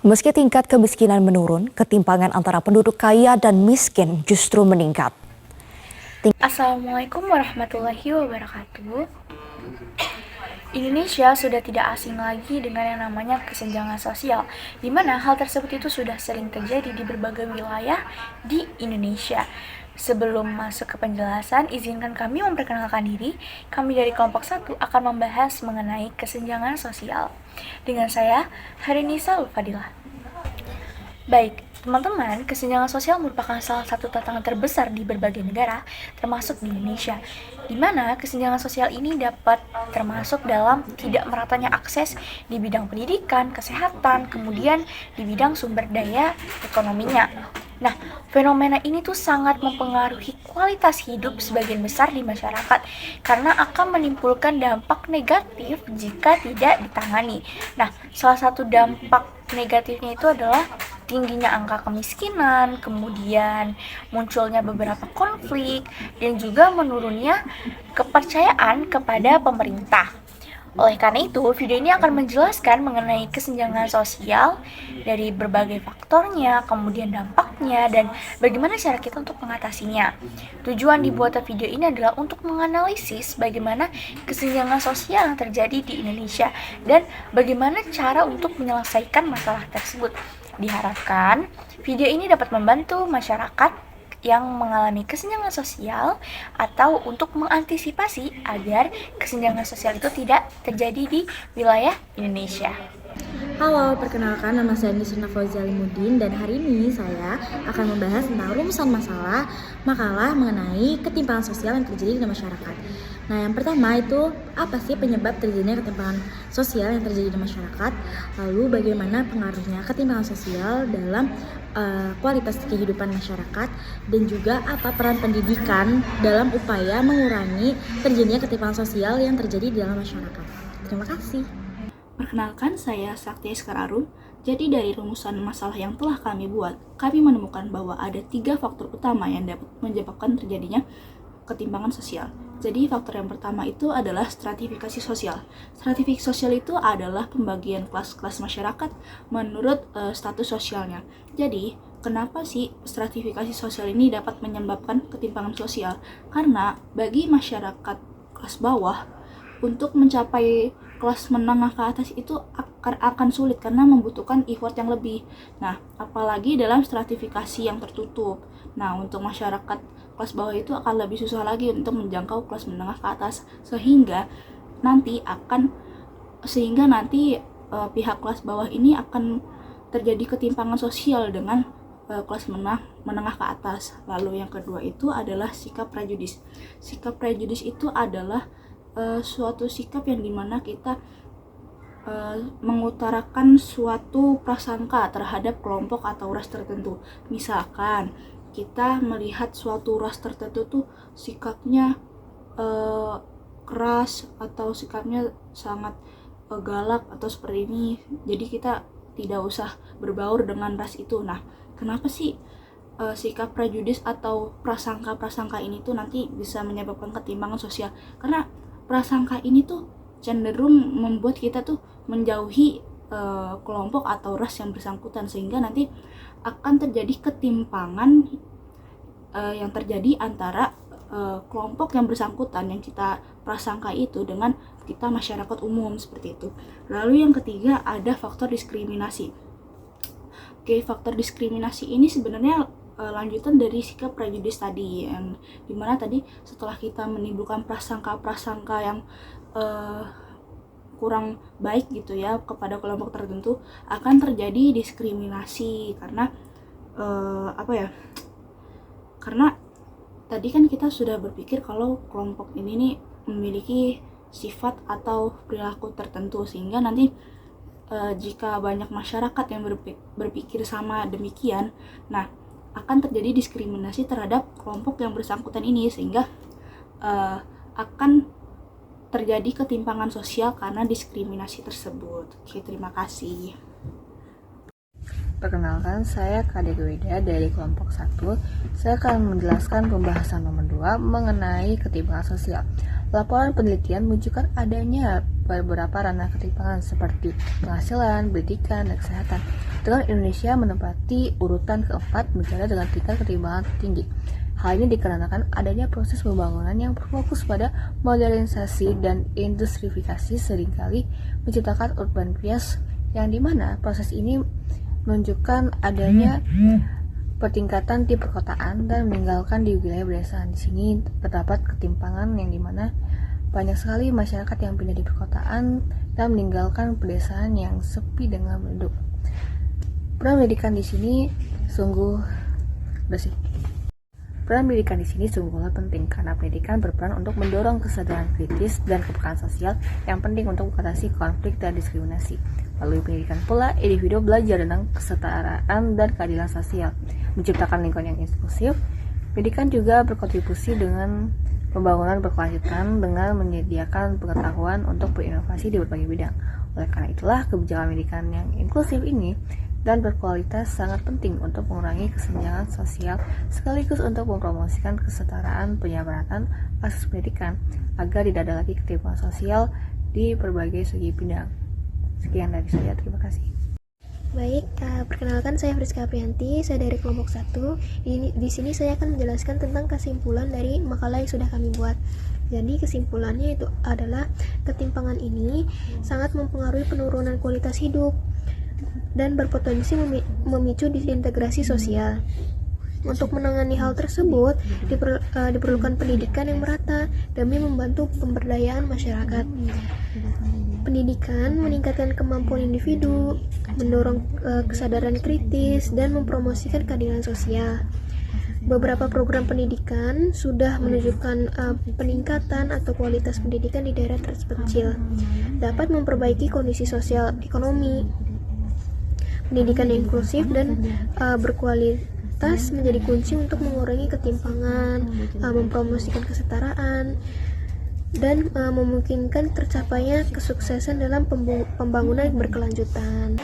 Meski tingkat kemiskinan menurun, ketimpangan antara penduduk kaya dan miskin justru meningkat. Assalamualaikum warahmatullahi wabarakatuh. Indonesia sudah tidak asing lagi dengan yang namanya kesenjangan sosial, di mana hal tersebut itu sudah sering terjadi di berbagai wilayah di Indonesia. Sebelum masuk ke penjelasan, izinkan kami memperkenalkan diri. Kami dari kelompok 1 akan membahas mengenai kesenjangan sosial. Dengan saya, Harinisa Ulfadilah. Baik, teman-teman, kesenjangan sosial merupakan salah satu tantangan terbesar di berbagai negara, termasuk di Indonesia, di mana kesenjangan sosial ini dapat termasuk dalam tidak meratanya akses di bidang pendidikan, kesehatan, kemudian di bidang sumber daya ekonominya. Nah, fenomena ini tuh sangat mempengaruhi kualitas hidup sebagian besar di masyarakat karena akan menimbulkan dampak negatif jika tidak ditangani. Nah, salah satu dampak negatifnya itu adalah tingginya angka kemiskinan, kemudian munculnya beberapa konflik, dan juga menurunnya kepercayaan kepada pemerintah. Oleh karena itu, video ini akan menjelaskan mengenai kesenjangan sosial dari berbagai faktornya, kemudian dampaknya, dan bagaimana cara kita untuk mengatasinya. Tujuan dibuatnya video ini adalah untuk menganalisis bagaimana kesenjangan sosial yang terjadi di Indonesia dan bagaimana cara untuk menyelesaikan masalah tersebut. Diharapkan video ini dapat membantu masyarakat yang mengalami kesenjangan sosial atau untuk mengantisipasi agar kesenjangan sosial itu tidak terjadi di wilayah Indonesia. Halo, perkenalkan nama saya Nisrina Fauzalimuddin dan hari ini saya akan membahas tentang rumusan makalah mengenai ketimpangan sosial yang terjadi di masyarakat. Nah, yang pertama itu apa sih penyebab terjadinya ketimpangan sosial yang terjadi di masyarakat? Lalu bagaimana pengaruhnya ketimpangan sosial dalam kualitas kehidupan masyarakat dan juga apa peran pendidikan dalam upaya mengurangi terjadinya ketimpangan sosial yang terjadi di dalam masyarakat. Terima kasih. Perkenalkan, saya Sakti Eskararum. Jadi dari rumusan masalah yang telah kami buat, kami menemukan bahwa ada 3 faktor utama yang dapat menyebabkan terjadinya ketimpangan sosial. Jadi faktor yang pertama itu adalah stratifikasi sosial. Stratifikasi sosial itu adalah pembagian kelas-kelas masyarakat menurut status sosialnya. Jadi, kenapa sih stratifikasi sosial ini dapat menyebabkan ketimpangan sosial? Karena bagi masyarakat kelas bawah, untuk mencapai kelas menengah ke atas itu akan sulit karena membutuhkan effort yang lebih. Nah, apalagi dalam stratifikasi yang tertutup. Nah, untuk masyarakat kelas bawah itu akan lebih susah lagi untuk menjangkau kelas menengah ke atas sehingga nanti pihak kelas bawah ini akan terjadi ketimpangan sosial dengan kelas menengah ke atas. Lalu yang kedua itu adalah sikap prejudis. Sikap prejudis itu adalah suatu sikap yang dimana kita mengutarakan suatu prasangka terhadap kelompok atau ras tertentu. Misalkan kita melihat suatu ras tertentu tuh sikapnya keras atau sikapnya sangat galak atau seperti ini, jadi kita tidak usah berbaur dengan ras itu. Nah, kenapa sih sikap prejudis atau prasangka-prasangka ini tuh nanti bisa menyebabkan ketimpangan sosial? Karena prasangka ini tuh cenderung membuat kita tuh menjauhi kelompok atau ras yang bersangkutan sehingga nanti akan terjadi ketimpangan yang terjadi antara kelompok yang bersangkutan yang kita prasangka itu dengan kita masyarakat umum seperti itu. Lalu yang ketiga ada faktor diskriminasi. Oke, faktor diskriminasi ini sebenarnya lanjutan dari sikap prejudis tadi, yang dimana tadi setelah kita menimbulkan prasangka-prasangka yang kurang baik gitu ya kepada kelompok tertentu, akan terjadi diskriminasi karena karena tadi kan kita sudah berpikir kalau kelompok ini nih memiliki sifat atau perilaku tertentu sehingga nanti jika banyak masyarakat yang berpikir sama demikian, nah akan terjadi diskriminasi terhadap kelompok yang bersangkutan ini sehingga akan terjadi ketimpangan sosial karena diskriminasi tersebut. Oke, terima kasih. Perkenalkan, saya Kadek Weda dari kelompok 1. Saya akan menjelaskan pembahasan nomor 2 mengenai ketimpangan sosial. Laporan penelitian menunjukkan adanya beberapa ranah ketimpangan seperti penghasilan, pendidikan, dan kesehatan. dengan Indonesia menempati urutan keempat negara dengan tingkat ketimpangan tinggi. Hal ini dikarenakan adanya proses pembangunan yang berfokus pada modernisasi dan industrifikasi seringkali menciptakan urban bias yang dimana proses ini menunjukkan adanya pertingkatan di perkotaan dan meninggalkan di wilayah pedesaan. Di sini terdapat ketimpangan yang dimana banyak sekali masyarakat yang pindah di perkotaan dan meninggalkan pedesaan yang sepi dengan penduduk. Peran pendidikan di sini sungguh penting karena pendidikan berperan untuk mendorong kesadaran kritis dan kepekaan sosial yang penting untuk mengatasi konflik dan diskriminasi. Melalui pendidikan pula, individu belajar tentang kesetaraan dan keadilan sosial, menciptakan lingkungan yang inklusif. Pendidikan juga berkontribusi dengan pembangunan berkelanjutan dengan menyediakan pengetahuan untuk berinovasi di berbagai bidang. Oleh karena itulah, kebijakan pendidikan yang inklusif ini dan berkualitas sangat penting untuk mengurangi kesenjangan sosial sekaligus untuk mempromosikan kesetaraan penyamaratan akses pendidikan agar tidak ada lagi ketimpangan sosial di berbagai segi bidang. Sekian dari saya, terima kasih. Baik, perkenalkan saya Friska Aprianti, saya dari kelompok 1. Di sini saya akan menjelaskan tentang kesimpulan dari makalah yang sudah kami buat. Jadi kesimpulannya itu adalah ketimpangan ini sangat mempengaruhi penurunan kualitas hidup dan berpotensi memicu disintegrasi sosial. Untuk menangani hal tersebut, diperlukan pendidikan yang merata demi membantu pemberdayaan masyarakat. Pendidikan meningkatkan kemampuan individu, mendorong kesadaran kritis, dan mempromosikan keadilan sosial. Beberapa program pendidikan sudah menunjukkan peningkatan atau kualitas pendidikan di daerah terpencil, dapat memperbaiki kondisi sosial ekonomi. Pendidikan yang inklusif dan berkualitas menjadi kunci untuk mengurangi ketimpangan, mempromosikan kesetaraan, dan memungkinkan tercapainya kesuksesan dalam pembangunan berkelanjutan.